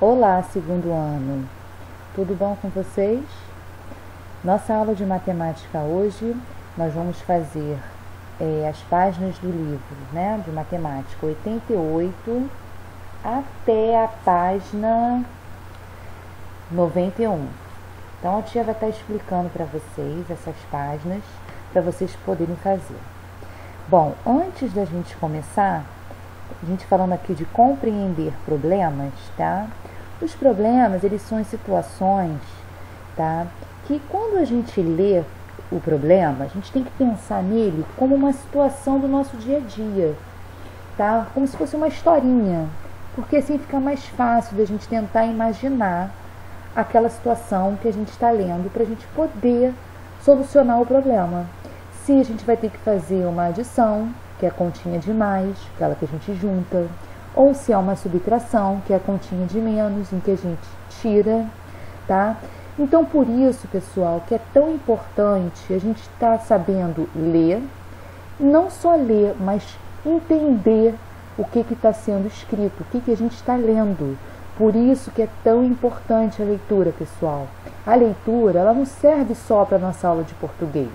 Olá, segundo ano. Tudo bom com vocês? Nossa aula de matemática hoje, nós vamos fazer as páginas do livro, de matemática 88 até a página 91. Então, a tia vai estar explicando para vocês essas páginas, para vocês poderem fazer. Bom, antes da gente começar, a gente falando aqui de compreender problemas, tá? Os problemas, eles são situações, tá? Que quando a gente lê o problema, a gente tem que pensar nele como uma situação do nosso dia a dia, tá? Como se fosse uma historinha, porque assim fica mais fácil da gente tentar imaginar aquela situação que a gente está lendo para a gente poder solucionar o problema. Se a gente vai ter que fazer uma adição, que é a continha de mais, aquela que a gente junta, ou se é uma subtração, que é a continha de menos, em que a gente tira, tá? Então, por isso, pessoal, que é tão importante a gente estar sabendo ler, não só ler, mas entender o que está sendo escrito, o que a gente está lendo. Por isso que é tão importante a leitura, pessoal. A leitura, ela não serve só para a nossa aula de português.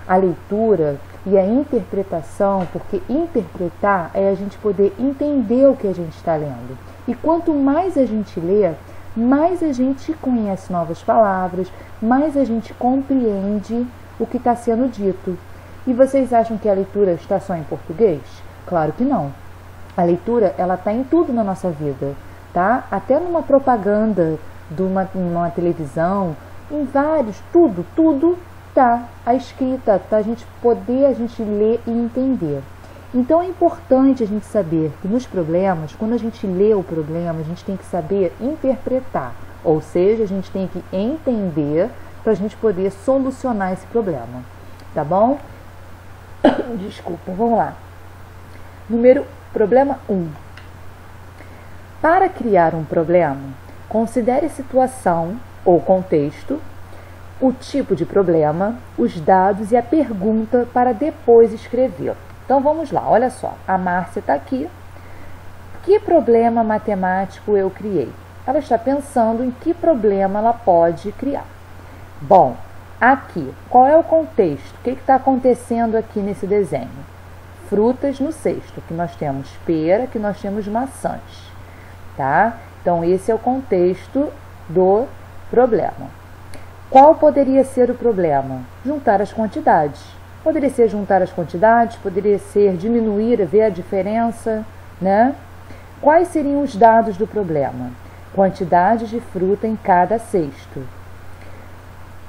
A leitura e a interpretação, porque interpretar é a gente poder entender o que a gente está lendo. E quanto mais a gente lê, mais a gente conhece novas palavras, mais a gente compreende o que está sendo dito. E vocês acham que a leitura está só em português? Claro que não. A leitura, ela está em tudo na nossa vida, tá? Até numa propaganda de uma televisão, em vários, tudo tá a escrita, tá? A gente ler e entender. Então é importante a gente saber que nos problemas, quando a gente lê o problema, a gente tem que saber interpretar, ou seja, a gente tem que entender para a gente poder solucionar esse problema, tá bom? Desculpa, vamos lá. Problema 1. Para criar um problema, considere a situação ou contexto, o tipo de problema, os dados e a pergunta para depois escrever. Então vamos lá, olha só, a Márcia está aqui. Que problema matemático eu criei? Ela está pensando em que problema ela pode criar. Bom, aqui, qual é o contexto? O que está acontecendo aqui nesse desenho? Frutas no cesto, que nós temos pera, que nós temos maçãs, tá? Então esse é o contexto do problema. Qual poderia ser o problema? Juntar as quantidades. Poderia ser juntar as quantidades, poderia ser diminuir, ver a diferença, né? Quais seriam os dados do problema? Quantidade de fruta em cada cesto.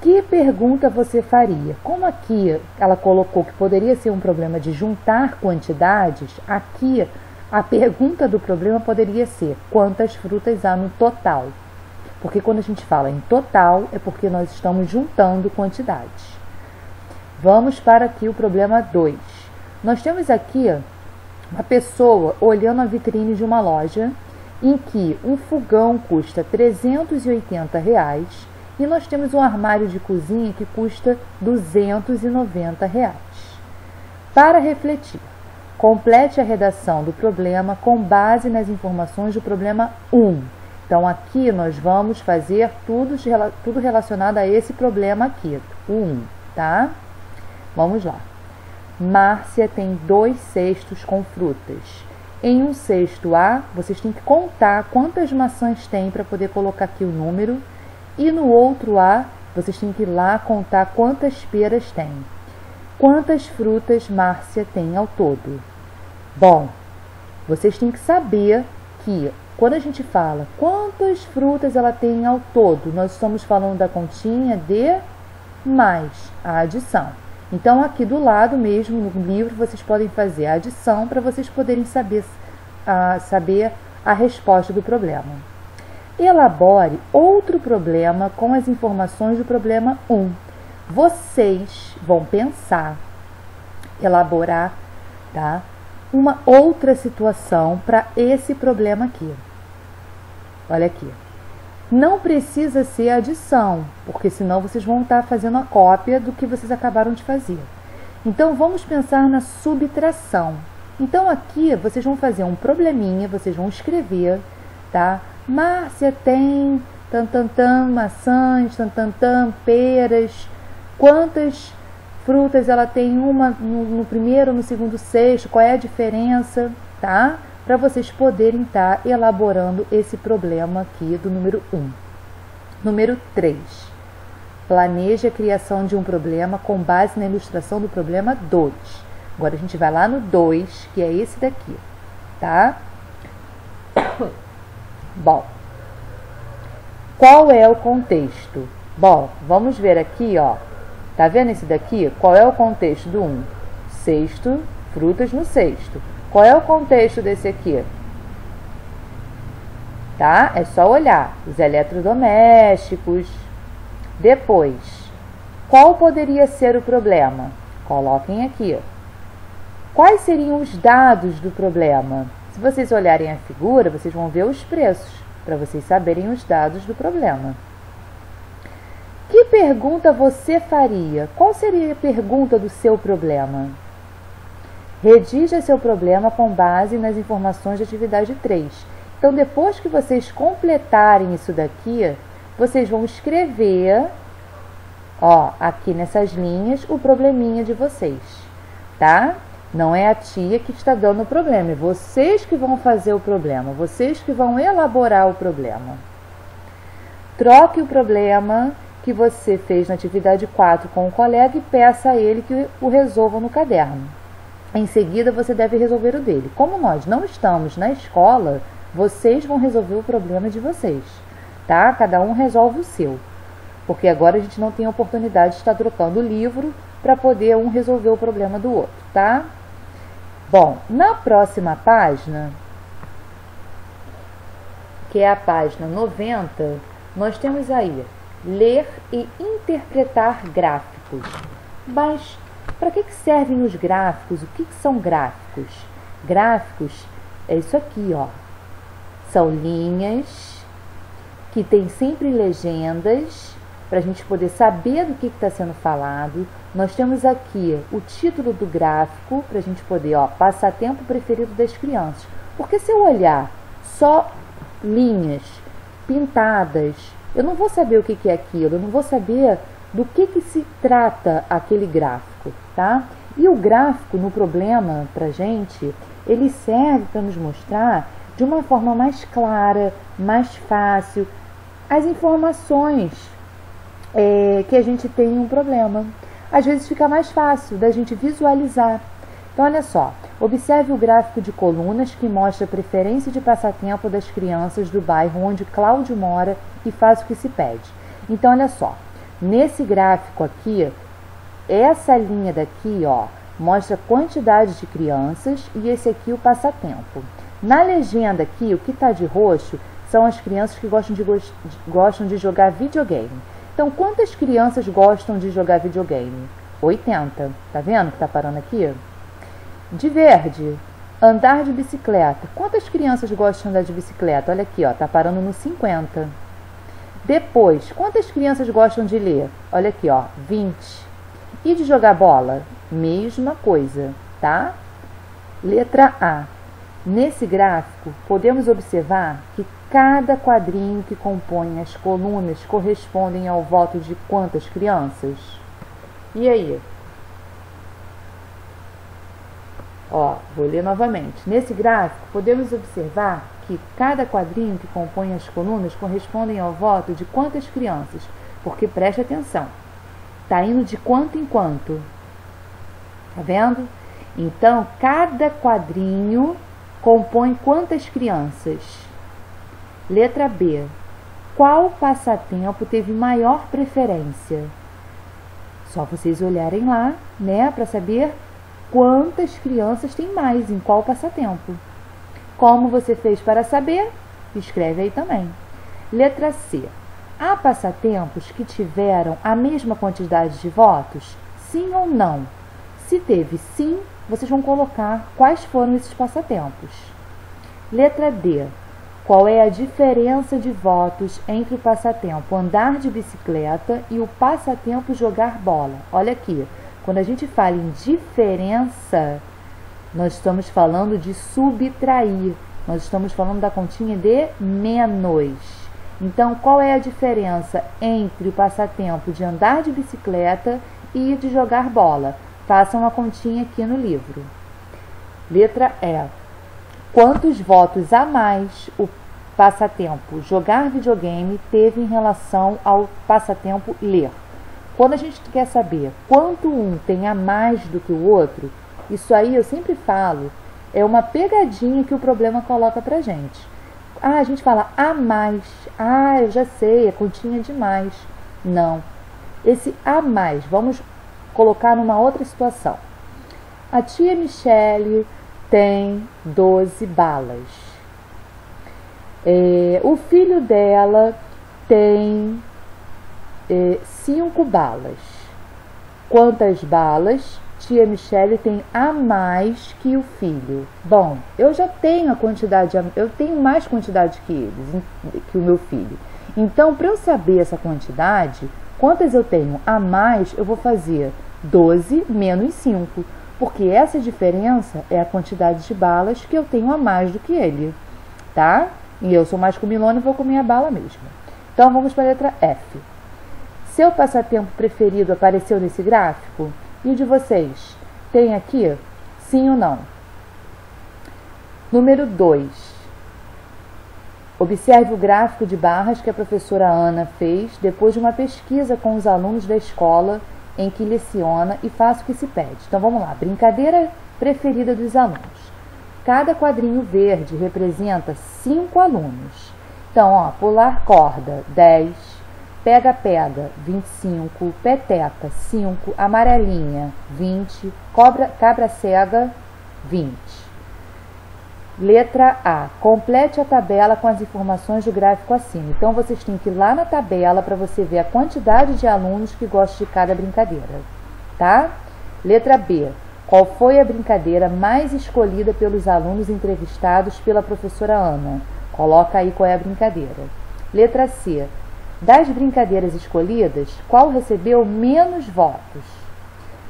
Que pergunta você faria? Como aqui ela colocou que poderia ser um problema de juntar quantidades, aqui a pergunta do problema poderia ser: quantas frutas há no total? Porque quando a gente fala em total, é porque nós estamos juntando quantidades. Vamos para aqui o problema 2. Nós temos aqui uma pessoa olhando a vitrine de uma loja em que um fogão custa R$380 e nós temos um armário de cozinha que custa R$290. Para refletir, complete a redação do problema com base nas informações do problema 1. Então, aqui nós vamos fazer tudo relacionado a esse problema aqui, o 1, tá? Vamos lá. Márcia tem 2 cestos com frutas. Em um cesto A, vocês têm que contar quantas maçãs tem para poder colocar aqui o número. E no outro A, vocês têm que ir lá contar quantas peras tem. Quantas frutas Márcia tem ao todo? Bom, vocês têm que saber que quando a gente fala quantas frutas ela tem ao todo, nós estamos falando da continha de mais a adição. Então, aqui do lado mesmo, no livro, vocês podem fazer a adição para vocês poderem saber a resposta do problema. Elabore outro problema com as informações do problema 1. Vocês vão pensar, elaborar, tá? Uma outra situação para esse problema aqui. Olha aqui. Não precisa ser adição, porque senão vocês vão estar fazendo a cópia do que vocês acabaram de fazer. Então, vamos pensar na subtração. Então, aqui vocês vão fazer um probleminha, vocês vão escrever, tá? Márcia tem maçãs, peras. Quantas frutas ela tem, uma no primeiro, no segundo cesto, qual é a diferença, tá? Para vocês poderem estar elaborando esse problema aqui do número 1. Número 3. Planeje a criação de um problema com base na ilustração do problema 2. Agora a gente vai lá no 2, que é esse daqui, tá? Bom, qual é o contexto? Bom, vamos ver aqui, ó. Tá vendo esse daqui? Qual é o contexto do 1? Cesto, frutas no cesto. Qual é o contexto desse aqui? Tá? É só olhar. Os eletrodomésticos. Depois, qual poderia ser o problema? Coloquem aqui. Quais seriam os dados do problema? Se vocês olharem a figura, vocês vão ver os preços, para vocês saberem os dados do problema. Que pergunta você faria? Qual seria a pergunta do seu problema? Redija seu problema com base nas informações de atividade 3. Então, depois que vocês completarem isso daqui, vocês vão escrever, ó, aqui nessas linhas, o probleminha de vocês, tá? Não é a tia que está dando o problema, é vocês que vão fazer o problema, vocês que vão elaborar o problema. Troque o problema que você fez na atividade 4 com o colega e peça a ele que o resolva no caderno. Em seguida, você deve resolver o dele. Como nós não estamos na escola, vocês vão resolver o problema de vocês, tá? Cada um resolve o seu, porque agora a gente não tem a oportunidade de estar trocando o livro para poder um resolver o problema do outro, tá? Bom, na próxima página, que é a página 90, nós temos aí ler e interpretar gráficos. Mas para que servem os gráficos? O que são gráficos? Gráficos é isso aqui, ó. São linhas que tem sempre legendas para a gente poder saber do que está sendo falado. Nós temos aqui o título do gráfico para a gente poder, ó, passatempo preferido das crianças. Porque se eu olhar só linhas pintadas, eu não vou saber o que é aquilo, eu não vou saber do que se trata aquele gráfico, tá? E o gráfico no problema, pra gente, ele serve para nos mostrar de uma forma mais clara, mais fácil, as informações que a gente tem em um problema. Às vezes fica mais fácil da gente visualizar. Então, olha só, observe o gráfico de colunas que mostra a preferência de passatempo das crianças do bairro onde Cláudio mora e faz o que se pede. Então, olha só, nesse gráfico aqui, essa linha daqui, ó, mostra a quantidade de crianças e esse aqui o passatempo. Na legenda aqui, o que está de roxo são as crianças que gostam de jogar videogame. Então, quantas crianças gostam de jogar videogame? 80. Tá vendo que tá parando aqui? De verde, andar de bicicleta. Quantas crianças gostam de andar de bicicleta? Olha aqui, ó, tá parando no 50. Depois, quantas crianças gostam de ler? Olha aqui, ó, 20. E de jogar bola? Mesma coisa, tá? Letra A. Nesse gráfico, podemos observar que cada quadrinho que compõe as colunas correspondem ao voto de quantas crianças? E aí? Ó, vou ler novamente. Nesse gráfico, podemos observar que cada quadrinho que compõe as colunas correspondem ao voto de quantas crianças? Porque preste atenção, tá indo de quanto em quanto? Tá vendo? Então, cada quadrinho compõe quantas crianças? Letra B. Qual passatempo teve maior preferência? Só vocês olharem lá, né, para saber quantas crianças tem mais em qual passatempo. Como você fez para saber? Escreve aí também. Letra C. Há passatempos que tiveram a mesma quantidade de votos? Sim ou não? Se teve sim, vocês vão colocar quais foram esses passatempos. Letra D. Qual é a diferença de votos entre o passatempo andar de bicicleta e o passatempo jogar bola? Olha aqui. Quando a gente fala em diferença, nós estamos falando de subtrair. Nós estamos falando da continha de menos. Então, qual é a diferença entre o passatempo de andar de bicicleta e de jogar bola? Façam a continha aqui no livro. Letra E. Quantos votos a mais o passatempo jogar videogame teve em relação ao passatempo ler? Quando a gente quer saber quanto um tem a mais do que o outro, isso aí eu sempre falo, é uma pegadinha que o problema coloca pra gente. A gente fala a mais, eu já sei, é continha demais. Não, esse a mais, vamos colocar numa outra situação. A tia Michele tem 12 balas. O filho dela tem 5 balas. Quantas balas tia Michele tem a mais que o filho? Bom, eu já tenho a quantidade, eu tenho mais quantidade que eles, que o meu filho. Então, para eu saber essa quantidade, quantas eu tenho a mais, eu vou fazer 12 menos 5, porque essa diferença é a quantidade de balas que eu tenho a mais do que ele, tá? E eu sou mais comilona e vou comer a bala mesmo. Então, vamos para a letra F. Seu passatempo preferido apareceu nesse gráfico? E o de vocês? Tem aqui? Sim ou não? Número 2. Observe o gráfico de barras que a professora Ana fez depois de uma pesquisa com os alunos da escola em que leciona e faça o que se pede. Então, vamos lá. Brincadeira preferida dos alunos. Cada quadrinho verde representa 5 alunos. Então, ó, pular corda, 10. Pega-pega, 25, peteca, 5, amarelinha, 20, cabra cega, 20. Letra A. Complete a tabela com as informações do gráfico acima. Então, vocês têm que ir lá na tabela para você ver a quantidade de alunos que gostam de cada brincadeira, tá? Letra B. Qual foi a brincadeira mais escolhida pelos alunos entrevistados pela professora Ana? Coloca aí qual é a brincadeira. Letra C. Das brincadeiras escolhidas, qual recebeu menos votos?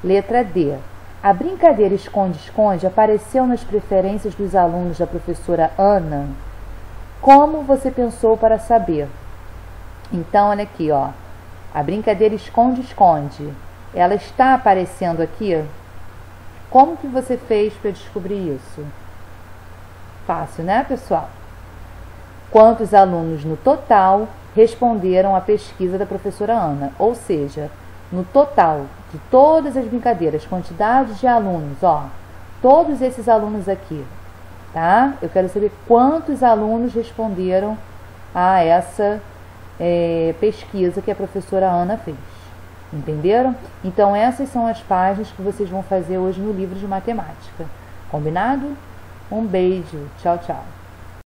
Letra D. A brincadeira esconde-esconde apareceu nas preferências dos alunos da professora Ana? Como você pensou para saber? Então, olha aqui, ó. A brincadeira esconde-esconde, ela está aparecendo aqui? Como que você fez para descobrir isso? Fácil, né, pessoal? Quantos alunos no total responderam à pesquisa da professora Ana? Ou seja, no total de todas as brincadeiras, quantidade de alunos, ó, todos esses alunos aqui, tá? Eu quero saber quantos alunos responderam a essa pesquisa que a professora Ana fez. Entenderam? Então, essas são as páginas que vocês vão fazer hoje no livro de matemática. Combinado? Um beijo. Tchau, tchau.